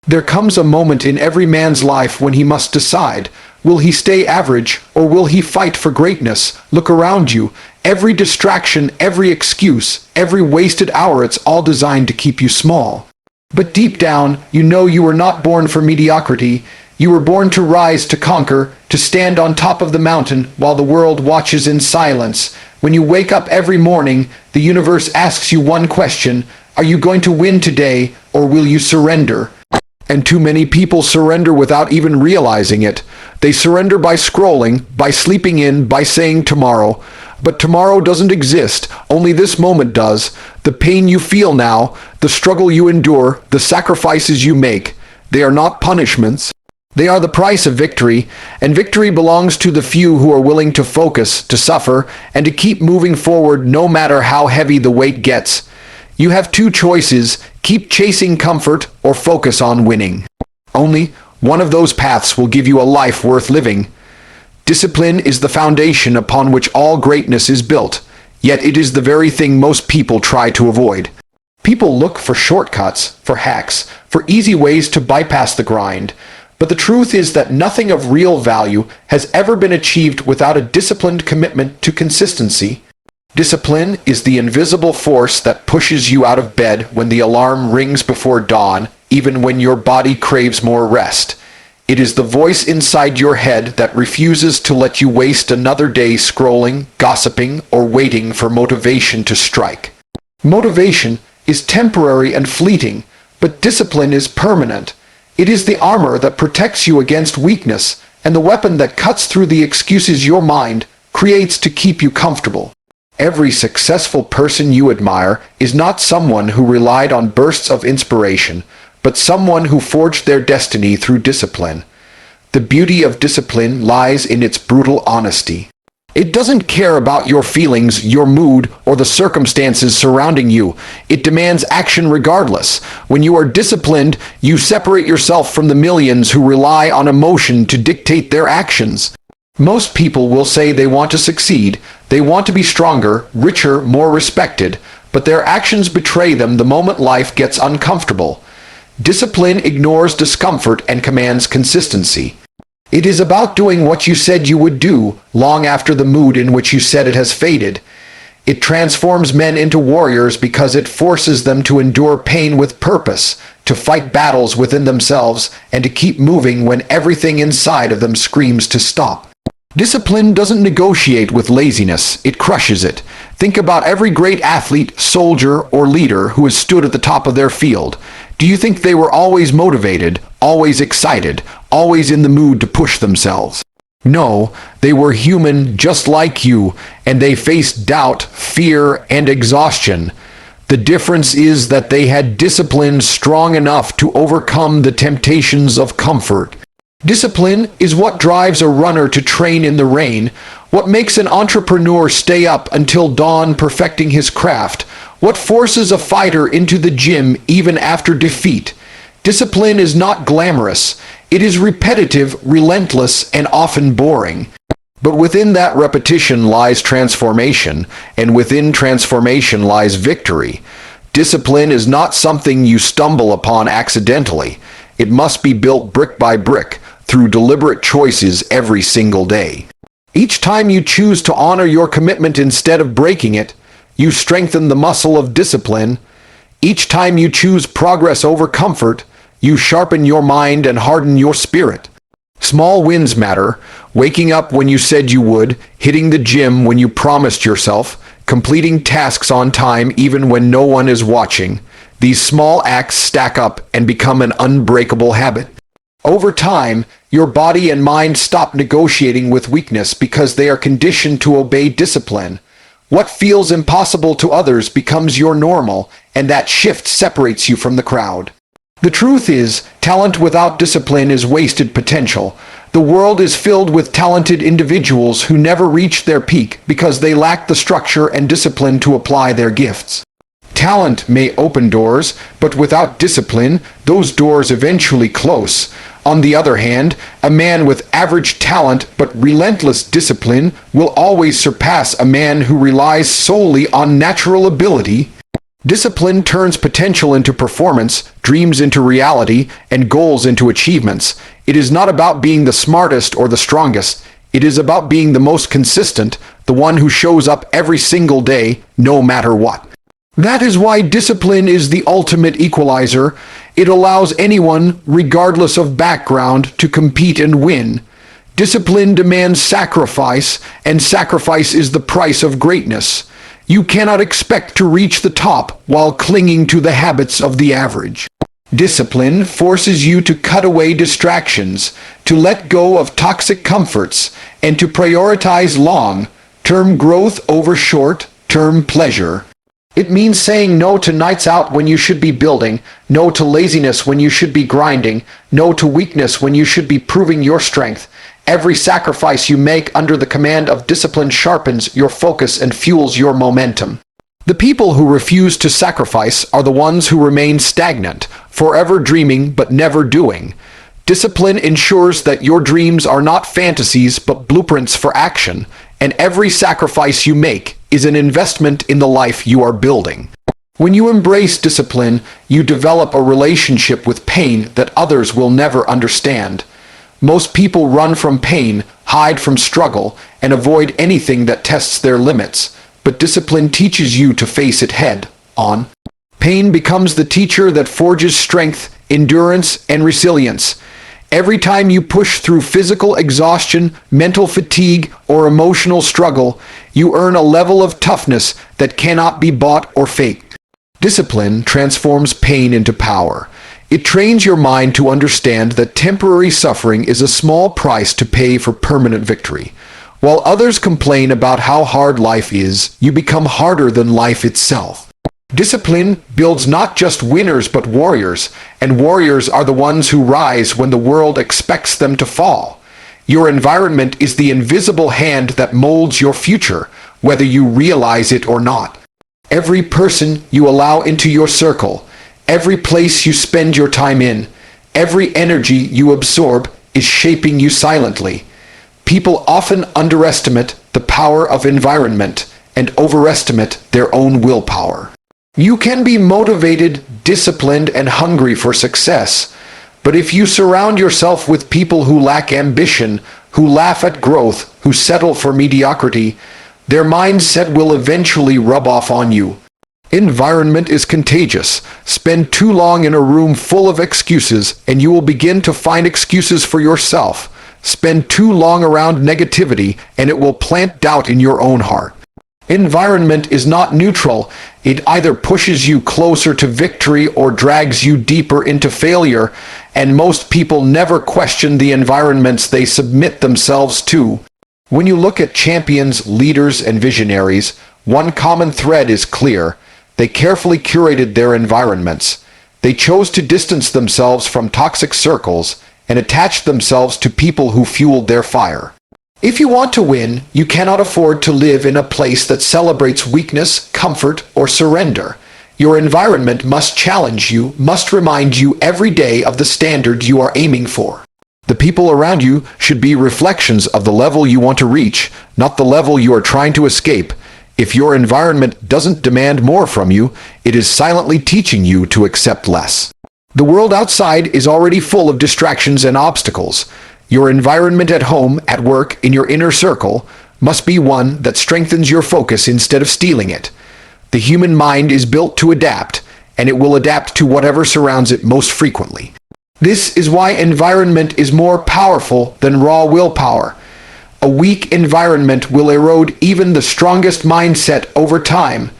There comes a moment in every man's life when he must decide, will he stay average or will he fight for greatness? Look around you. Every distraction, every excuse, every wasted hour, it's all designed to keep you small. But deep down, you know you were not born for mediocrity. You were born to rise, to conquer, to stand on top of the mountain while the world watches in silence. When you wake up every morning, the universe asks you one question: are you going to win today, or will you surrender? And too many people surrender without even realizing it. They surrender by scrolling, by sleeping in, by saying tomorrow. But tomorrow doesn't exist, only this moment does. The pain you feel now, the struggle you endure, the sacrifices you make, they are not punishments. They are the price of victory, and victory belongs to the few who are willing to focus, to suffer, and to keep moving forward no matter how heavy the weight gets. You have two choices: keep chasing comfort or focus on winning. Only one of those paths will give you a life worth living. Discipline is the foundation upon which all greatness is built, yet it is the very thing most people try to avoid. People look for shortcuts, for hacks, for easy ways to bypass the grind. But the truth is that nothing of real value has ever been achieved without a disciplined commitment to consistency. Discipline is the invisible force that pushes you out of bed when the alarm rings before dawn, even when your body craves more rest. It is the voice inside your head that refuses to let you waste another day scrolling, gossiping, or waiting for motivation to strike. Motivation is temporary and fleeting, but discipline is permanent. It is the armor that protects you against weakness, and the weapon that cuts through the excuses your mind creates to keep you comfortable. Every successful person you admire is not someone who relied on bursts of inspiration, but someone who forged their destiny through discipline. The beauty of discipline lies in its brutal honesty. It doesn't care about your feelings, your mood, or the circumstances surrounding you. It demands action regardless. When you are disciplined, you separate yourself from the millions who rely on emotion to dictate their actions. Most people will say they want to succeed, they want to be stronger, richer, more respected, but their actions betray them the moment life gets uncomfortable. Discipline ignores discomfort and commands consistency. It is about doing what you said you would do, long after the mood in which you said it has faded. It transforms men into warriors because it forces them to endure pain with purpose, to fight battles within themselves, and to keep moving when everything inside of them screams to stop. Discipline doesn't negotiate with laziness, it crushes it. Think about every great athlete, soldier, or leader who has stood at the top of their field. Do you think they were always motivated, always excited, always in the mood to push themselves? No, they were human just like you, and they faced doubt, fear, and exhaustion. The difference is that they had discipline strong enough to overcome the temptations of comfort. Discipline is what drives a runner to train in the rain, what makes an entrepreneur stay up until dawn perfecting his craft, what forces a fighter into the gym even after defeat. Discipline is not glamorous. It is repetitive, relentless, and often boring. But within that repetition lies transformation, and within transformation lies victory. Discipline is not something you stumble upon accidentally. It must be built brick by brick, through deliberate choices every single day. Each time you choose to honor your commitment instead of breaking it, you strengthen the muscle of discipline. Each time you choose progress over comfort, you sharpen your mind and harden your spirit. Small wins matter: waking up when you said you would, hitting the gym when you promised yourself, completing tasks on time even when no one is watching. These small acts stack up and become an unbreakable habit. Over time, your body and mind stop negotiating with weakness because they are conditioned to obey discipline. What feels impossible to others becomes your normal, and that shift separates you from the crowd. The truth is, talent without discipline is wasted potential. The world is filled with talented individuals who never reach their peak because they lack the structure and discipline to apply their gifts. Talent may open doors, but without discipline, those doors eventually close. On the other hand, a man with average talent but relentless discipline will always surpass a man who relies solely on natural ability. Discipline turns potential into performance, dreams into reality, and goals into achievements. It is not about being the smartest or the strongest. It is about being the most consistent, the one who shows up every single day, no matter what. That is why discipline is the ultimate equalizer. It allows anyone, regardless of background, to compete and win. Discipline demands sacrifice, and sacrifice is the price of greatness. You cannot expect to reach the top while clinging to the habits of the average. Discipline forces you to cut away distractions, to let go of toxic comforts, and to prioritize long-term growth over short-term pleasure. It means saying no to nights out when you should be building, no to laziness when you should be grinding, no to weakness when you should be proving your strength. Every sacrifice you make under the command of discipline sharpens your focus and fuels your momentum. The people who refuse to sacrifice are the ones who remain stagnant, forever dreaming but never doing. Discipline ensures that your dreams are not fantasies but blueprints for action, and every sacrifice you make is an investment in the life you are building. When you embrace discipline, you develop a relationship with pain that others will never understand. Most people run from pain, hide from struggle, and avoid anything that tests their limits, but discipline teaches you to face it head on. Pain becomes the teacher that forges strength, endurance, and resilience. Every time you push through physical exhaustion, mental fatigue, or emotional struggle, you earn a level of toughness that cannot be bought or faked. Discipline transforms pain into power. It trains your mind to understand that temporary suffering is a small price to pay for permanent victory. While others complain about how hard life is, you become harder than life itself. Discipline builds not just winners but warriors, and warriors are the ones who rise when the world expects them to fall. Your environment is the invisible hand that molds your future, whether you realize it or not. Every person you allow into your circle, every place you spend your time in, every energy you absorb is shaping you silently. People often underestimate the power of environment and overestimate their own willpower. You can be motivated, disciplined, and hungry for success, but if you surround yourself with people who lack ambition, who laugh at growth, who settle for mediocrity, their mindset will eventually rub off on you. Environment is contagious. Spend too long in a room full of excuses, and you will begin to find excuses for yourself. Spend too long around negativity, and it will plant doubt in your own heart. Environment is not neutral. It either pushes you closer to victory or drags you deeper into failure, and most people never question the environments they submit themselves to. When you look at champions, leaders, and visionaries, one common thread is clear. They carefully curated their environments. They chose to distance themselves from toxic circles and attach themselves to people who fueled their fire. If you want to win, you cannot afford to live in a place that celebrates weakness, comfort, or surrender. Your environment must challenge you, must remind you every day of the standard you are aiming for. The people around you should be reflections of the level you want to reach, not the level you are trying to escape. If your environment doesn't demand more from you, it is silently teaching you to accept less. The world outside is already full of distractions and obstacles. Your environment at home, at work, in your inner circle, must be one that strengthens your focus instead of stealing it. The human mind is built to adapt, and it will adapt to whatever surrounds it most frequently. This is why environment is more powerful than raw willpower. A weak environment will erode even the strongest mindset over time.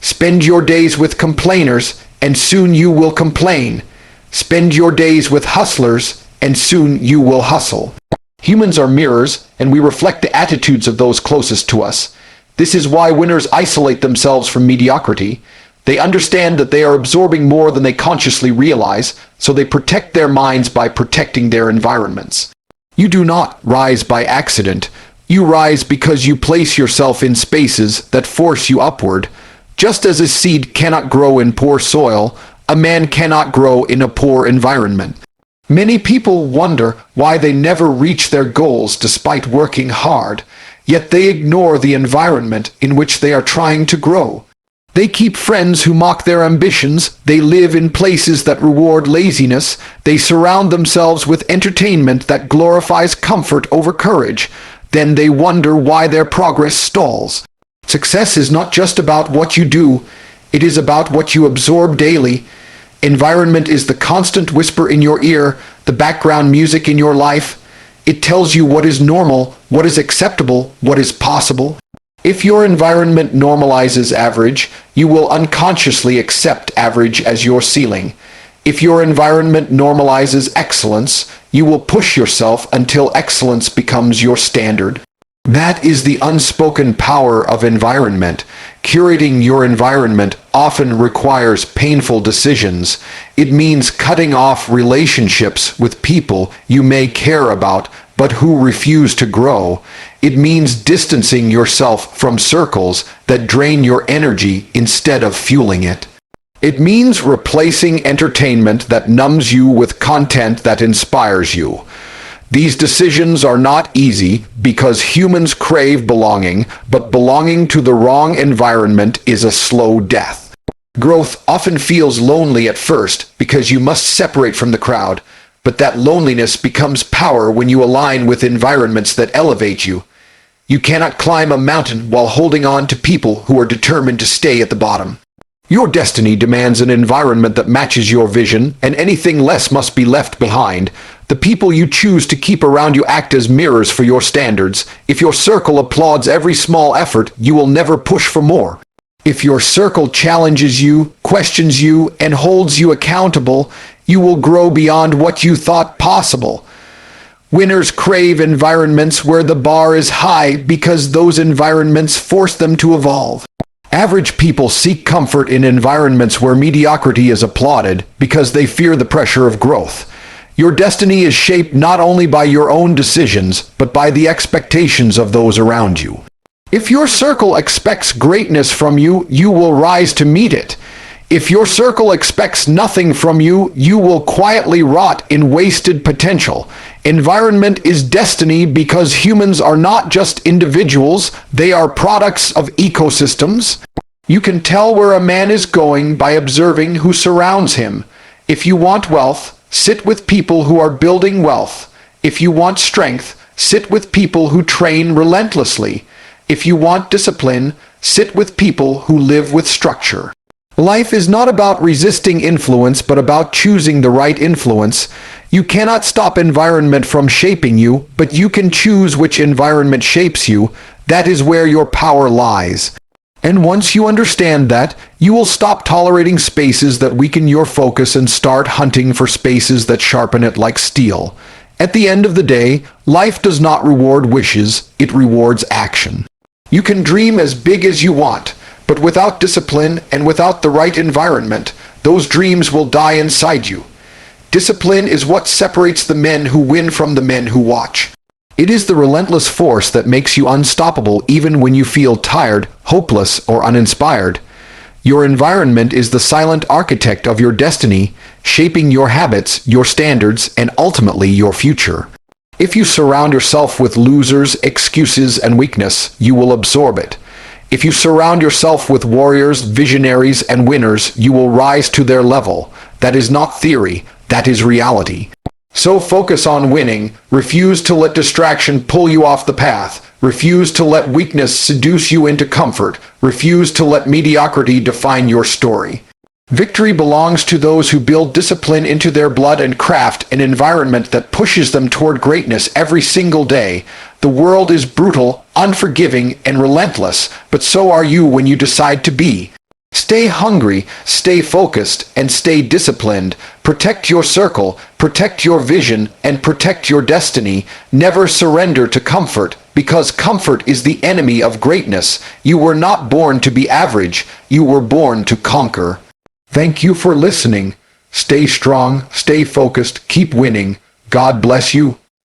Spend your days with complainers, and soon you will complain. Spend your days with hustlers, and soon you will hustle. Humans are mirrors, and we reflect the attitudes of those closest to us. This is why winners isolate themselves from mediocrity. They understand that they are absorbing more than they consciously realize, so they protect their minds by protecting their environments. You do not rise by accident. You rise because you place yourself in spaces that force you upward. Just as a seed cannot grow in poor soil, a man cannot grow in a poor environment. Many people wonder why they never reach their goals despite working hard, yet they ignore the environment in which they are trying to grow. They keep friends who mock their ambitions, they live in places that reward laziness, they surround themselves with entertainment that glorifies comfort over courage. Then they wonder why their progress stalls. Success is not just about what you do, it is about what you absorb daily. Environment is the constant whisper in your ear, the background music in your life. It tells you what is normal, what is acceptable, what is possible. If your environment normalizes average, you will unconsciously accept average as your ceiling. If your environment normalizes excellence, you will push yourself until excellence becomes your standard. That is the unspoken power of environment. Curating your environment often requires painful decisions. It means cutting off relationships with people you may care about but who refuse to grow. It means distancing yourself from circles that drain your energy instead of fueling it. It means replacing entertainment that numbs you with content that inspires you. These decisions are not easy because humans crave belonging, but belonging to the wrong environment is a slow death. Growth often feels lonely at first because you must separate from the crowd, but that loneliness becomes power when you align with environments that elevate you. You cannot climb a mountain while holding on to people who are determined to stay at the bottom. Your destiny demands an environment that matches your vision, and anything less must be left behind. The people you choose to keep around you act as mirrors for your standards. If your circle applauds every small effort, you will never push for more. If your circle challenges you, questions you, and holds you accountable, you will grow beyond what you thought possible. Winners crave environments where the bar is high because those environments force them to evolve. Average people seek comfort in environments where mediocrity is applauded because they fear the pressure of growth. Your destiny is shaped not only by your own decisions, but by the expectations of those around you. If your circle expects greatness from you, you will rise to meet it. If your circle expects nothing from you, you will quietly rot in wasted potential. Environment is destiny because humans are not just individuals, they are products of ecosystems. You can tell where a man is going by observing who surrounds him. If you want wealth, sit with people who are building wealth. If you want strength, sit with people who train relentlessly. If you want discipline, sit with people who live with structure. Life is not about resisting influence, but about choosing the right influence. You cannot stop environment from shaping you, but you can choose which environment shapes you. That is where your power lies. And once you understand that, you will stop tolerating spaces that weaken your focus and start hunting for spaces that sharpen it like steel. At the end of the day, life does not reward wishes, it rewards action. You can dream as big as you want, but without discipline and without the right environment, those dreams will die inside you. Discipline is what separates the men who win from the men who watch. It is the relentless force that makes you unstoppable even when you feel tired, hopeless, or uninspired. Your environment is the silent architect of your destiny, shaping your habits, your standards, and ultimately your future. If you surround yourself with losers, excuses, and weakness, you will absorb it. If you surround yourself with warriors, visionaries, and winners, you will rise to their level. That is not theory, that is reality. So focus on winning. Refuse to let distraction pull you off the path. Refuse to let weakness seduce you into comfort. Refuse to let mediocrity define your story. Victory belongs to those who build discipline into their blood and craft an environment that pushes them toward greatness every single day. The world is brutal, unforgiving, and relentless, but so are you when you decide to be. Stay hungry, stay focused, and stay disciplined. Protect your circle, protect your vision, and protect your destiny. Never surrender to comfort, because comfort is the enemy of greatness. You were not born to be average, you were born to conquer. Thank you for listening. Stay strong, stay focused, keep winning. God bless you.